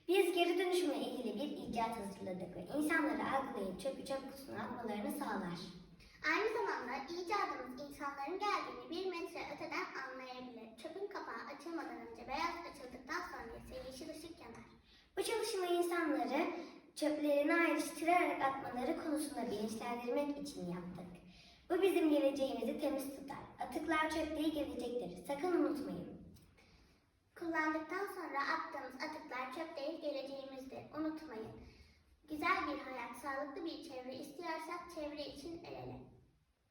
Biz geri dönüşümle ilgili bir icat hazırladık ve insanları algılayıp çöpü çöp kutusuna atmalarını sağlar. Aynı zamanda icadımız insanların geldiğini 1 metre öteden anlayabilir. Çöpün kapağı açılmadan önce beyaz açıldıktan sonra ise yeşil ışık yanar. Bu çalışmayı insanları çöplerini ayrıştırarak atmaları konusunda bilinçlendirmek için yaptık. Bu bizim geleceğimizi temiz tutar. Atıklar çöp değil gelecektir. Sakın unutmayın. Kullandıktan sonra attığımız atıklar çöp değil geleceğimizdir. Unutmayın. Güzel bir hayat, sağlıklı bir çevre istiyorsak çevre için el ele.